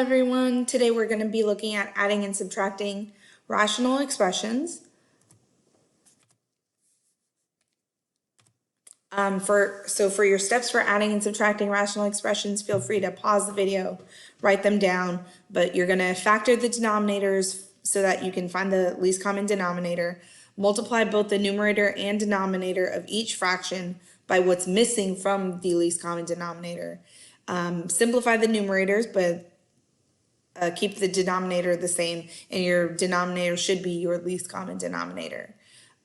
everyone. Today we're going to be looking at adding and subtracting rational expressions. For your steps for adding and subtracting rational expressions, feel free to pause the video, write them down, but you're going to factor the denominators so that you can find the least common denominator, multiply both the numerator and denominator of each fraction by what's missing from the least common denominator. Simplify the numerators, but keep the denominator the same, and your denominator should be your least common denominator.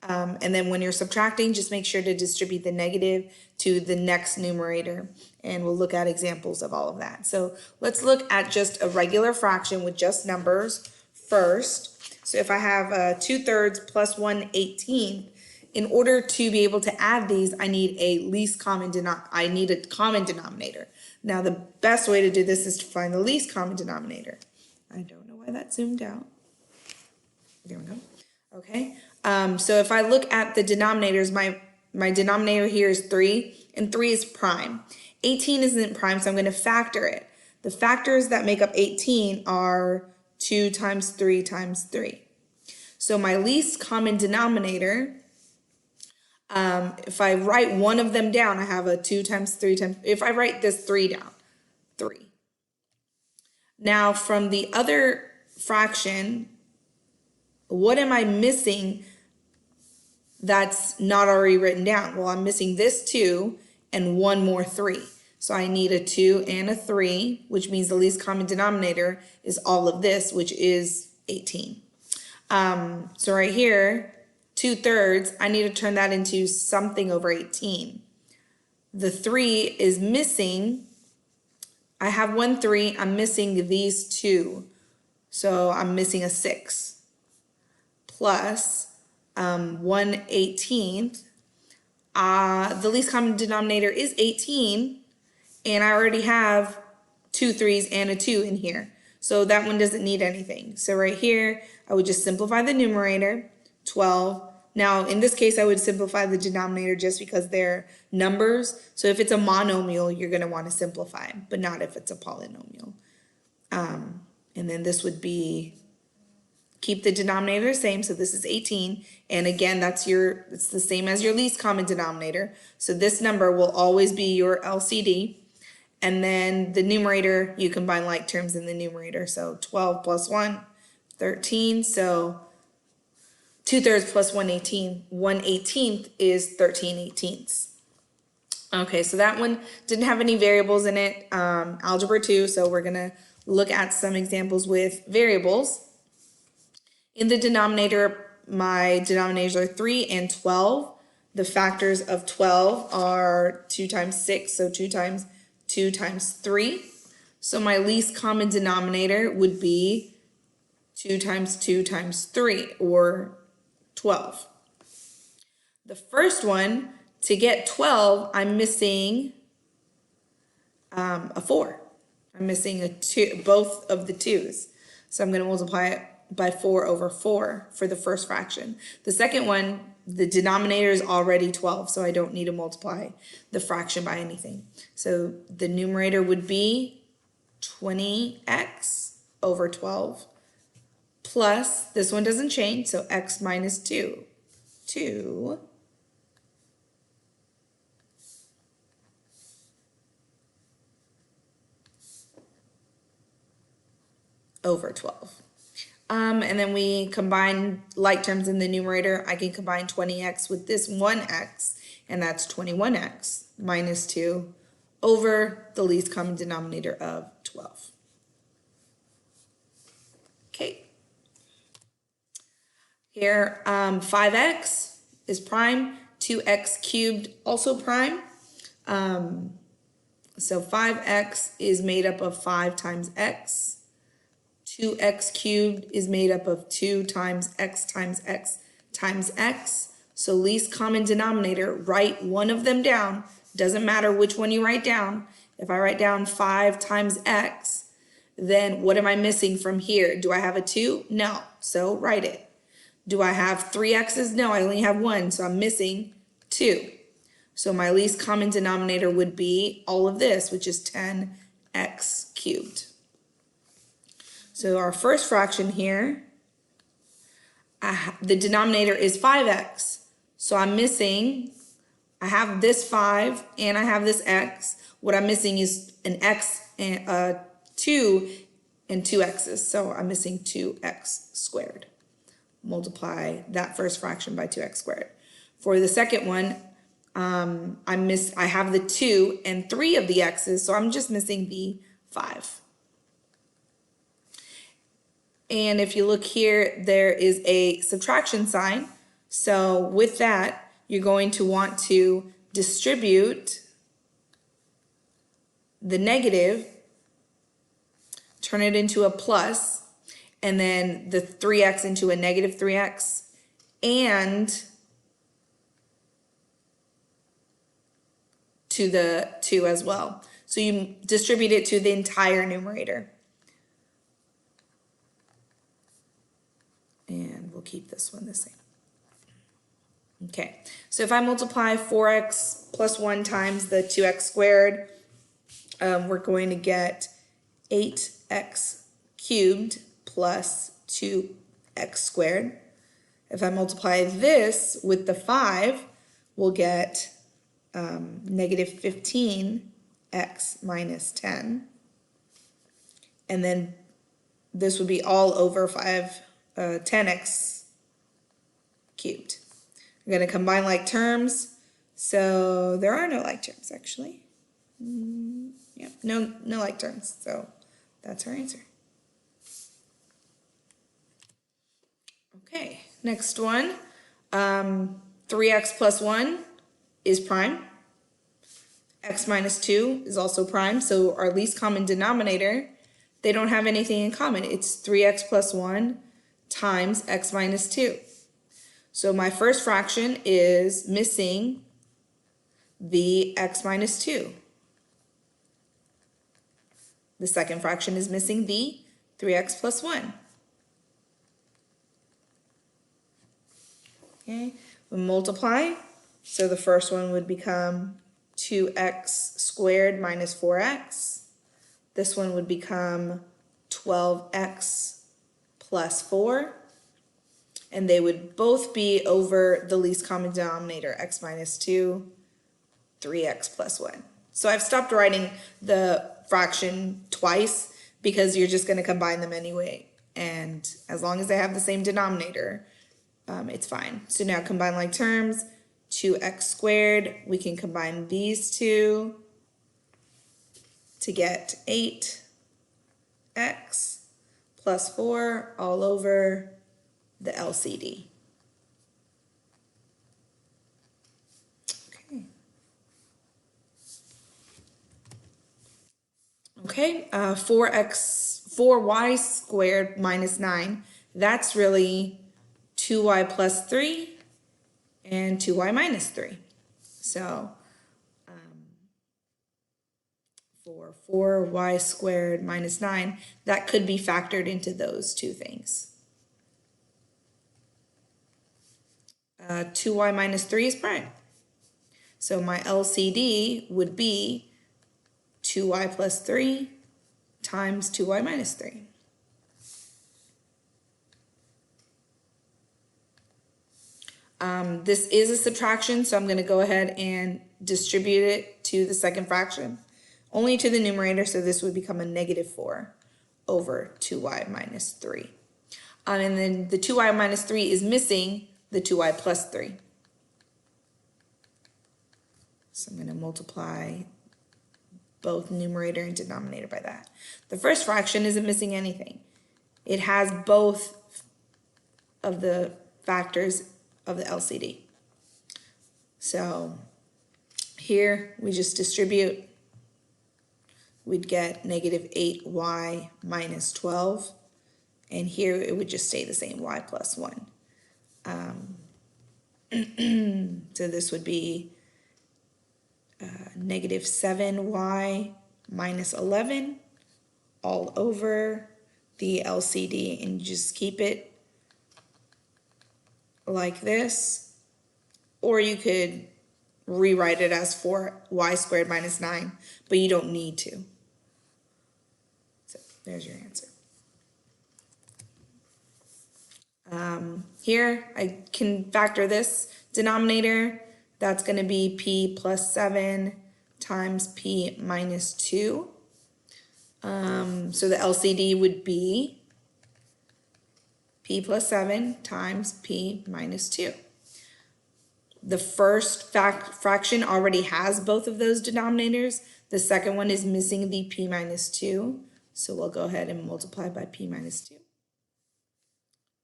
And then when you're subtracting, just make sure to distribute the negative to the next numerator, and we'll look at examples of all of that. So let's look at just a regular fraction with just numbers first. So if I have 2/3 plus 1/18, in order to be able to add these, I need a common denominator. Now the best way to do this is to find the least common denominator. I don't know why that zoomed out. There we go. Okay. So if I look at the denominators, my denominator here is 3, and 3 is prime. 18 isn't prime, so I'm going to factor it. The factors that make up 18 are 2 times 3 times 3. So my least common denominator, if I write one of them down, I have a 2 times 3 times, if I write this 3 down, 3. Now from the other fraction, what am I missing that's not already written down? Well, I'm missing this 2 and one more 3. So I need a 2 and a 3, which means the least common denominator is all of this, which is 18. So right here, 2/3, I need to turn that into something over 18. The 3 is missing. I have 1 3, I'm missing these 2. So I'm missing a 6. Plus 1/18. The least common denominator is 18, and I already have 2 3s and a 2 in here. So that one doesn't need anything. So right here, I would just simplify the numerator, 12. Now, in this case, I would simplify the denominator just because they're numbers. So if it's a monomial, you're going to want to simplify, but not if it's a polynomial. And then this would be, keep the denominator the same. So this is 18. And again, it's the same as your least common denominator. So this number will always be your LCD. And then the numerator, you combine like terms in the numerator. So 12 plus 1, 13. So 2/3 plus 1/18 is 13/18. Okay, so that one didn't have any variables in it, algebra 2, so we're gonna look at some examples with variables. In the denominator, my denominators are 3 and 12. The factors of 12 are 2 times 6, so 2 times 2 times 3. So my least common denominator would be 2 times 2 times 3, or 12. The first one, to get 12, I'm missing a 4. I'm missing a 2, both of the 2's. So I'm going to multiply it by 4 over 4 for the first fraction. The second one, the denominator is already 12, so I don't need to multiply the fraction by anything. So the numerator would be 20x over 12 plus, this one doesn't change, so x minus 2. 2 over 12. And then we combine like terms in the numerator. I can combine 20x with this 1x, and that's 21x minus 2 over the least common denominator of 12. Okay. Here, 5x is prime, 2x cubed also prime. So 5x is made up of 5 times x. 2x cubed is made up of 2 times x times x times x. So least common denominator, write one of them down. Doesn't matter which one you write down. If I write down 5 times x, then what am I missing from here? Do I have a 2? No, so write it. Do I have 3 x's? No, I only have 1, so I'm missing 2. So my least common denominator would be all of this, which is 10x cubed. So our first fraction here, the denominator is 5x. So I'm missing, I have this 5 and I have this x. What I'm missing is an x and 2 and 2 x's. So I'm missing 2x squared. Multiply that first fraction by 2x squared. For the second one, I have the 2 and 3 of the x's, so I'm just missing the 5. And if you look here, there is a subtraction sign. So with that, you're going to want to distribute the negative, turn it into a plus, and then the 3x into a negative 3x, and to the 2 as well. So you distribute it to the entire numerator. And we'll keep this one the same. Okay, so if I multiply 4x plus 1 times the 2x squared, we're going to get 8x cubed plus 2x squared. If I multiply this with the 5, we'll get negative 15x minus 10. And then this would be all over 10x cubed. I'm going to combine like terms. So there are no like terms, actually. Yeah, no like terms. So that's our answer. Okay, next one. 3x plus 1 is prime. X minus 2 is also prime. So our least common denominator, they don't have anything in common. It's 3x plus 1 times x minus 2. So my first fraction is missing the x minus 2. The second fraction is missing the 3x plus 1. Okay, we multiply. So the first one would become 2x squared minus 4x. This one would become 12x plus 4. And they would both be over the least common denominator, x minus 2, 3x plus 1. So I've stopped writing the fraction twice because you're just going to combine them anyway. And as long as they have the same denominator, it's fine. So now combine like terms, 2x squared. We can combine these two to get 8x plus 4 all over the LCD. Okay, 4y squared minus 9, that's really 2y plus 3 and 2y minus 3. So for 4y squared minus 9, that could be factored into those two things. 2y minus 3 is prime. So my LCD would be 2y plus 3 times 2y minus 3. This is a subtraction, so I'm going to go ahead and distribute it to the second fraction, only to the numerator, so this would become a negative 4 over 2y minus 3. And then the 2y minus 3 is missing the 2y plus 3. So I'm going to multiply both numerator and denominator by that. The first fraction isn't missing anything. It has both of the factors of the LCD. So here we just distribute. We'd get negative 8y minus 12. And here it would just stay the same, y plus 1. So this would be negative 7y minus 11 all over the LCD, and you just keep it like this, or you could rewrite it as 4y squared minus 9, but you don't need to. So there's your answer. Here, I can factor this denominator. That's going to be p plus 7 times p minus 2. So the LCD would be p plus 7 times p minus 2. The first fraction already has both of those denominators. The second one is missing the p minus 2. So we'll go ahead and multiply by p minus 2.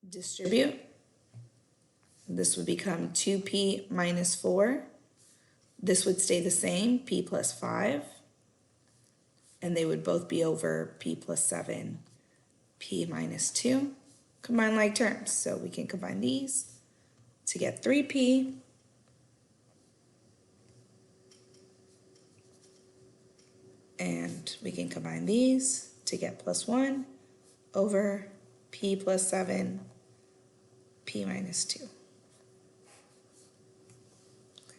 Distribute. This would become 2p minus 4. This would stay the same, p plus 5. And they would both be over p plus 7, p minus 2. Combine like terms. So we can combine these to get 3p. And we can combine these to get plus 1 over p plus 7, p minus 2.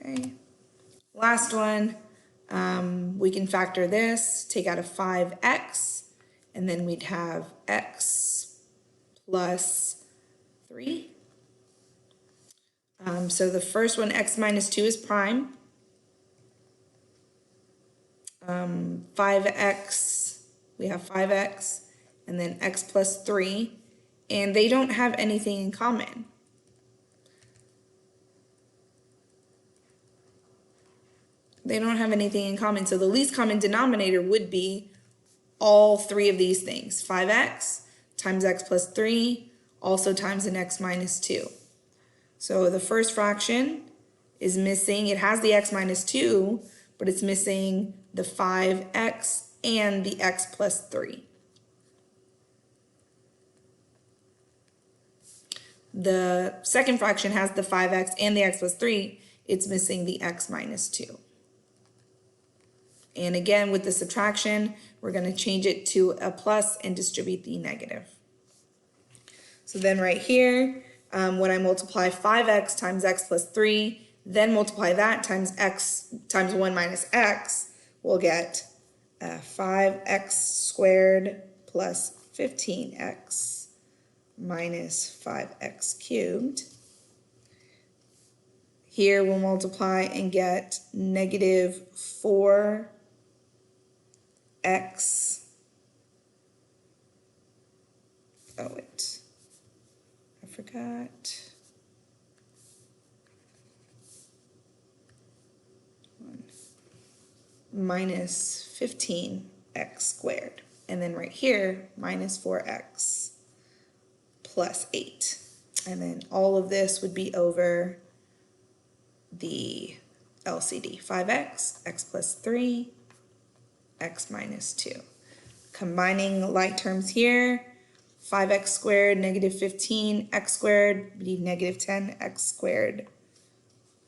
Okay. Last one, we can factor this, take out a 5x, and then we'd have x plus 3. So the first one, x minus 2, is prime. 5x, we have 5x, and then x plus 3, and they don't have anything in common. They don't have anything in common, so the least common denominator would be all three of these things. 5x times x plus 3, also times an x minus 2. So the first fraction is missing, it has the x minus 2, but it's missing the 5x and the x plus 3. The second fraction has the 5x and the x plus 3, it's missing the x minus 2. And again, with the subtraction, we're going to change it to a plus and distribute the negative. So then right here, when I multiply 5x times x plus 3, then multiply that times x times 1 minus x, we'll get 5x squared plus 15x minus 5x cubed. Here we'll multiply and get negative 4x. Oh wait, I forgot. Minus 15x squared. And then right here, minus 4x plus 8. And then all of this would be over the LCD. 5x, x plus 3, x minus 2. Combining like terms here, 5x squared, negative 15, x squared would be negative 10x squared.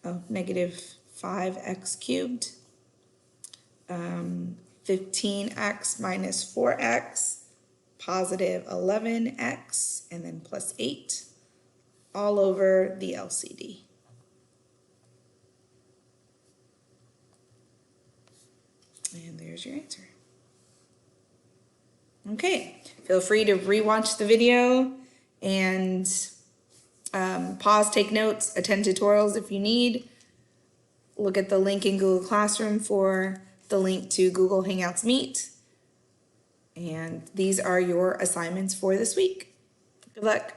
Oh, negative 5x cubed. 15x minus 4x, positive 11x, and then plus 8, all over the LCD. And there's your answer. Okay, feel free to rewatch the video and pause, take notes, attend tutorials if you need. Look at the link in Google Classroom for the link to Google Hangouts Meet. And these are your assignments for this week. Good luck.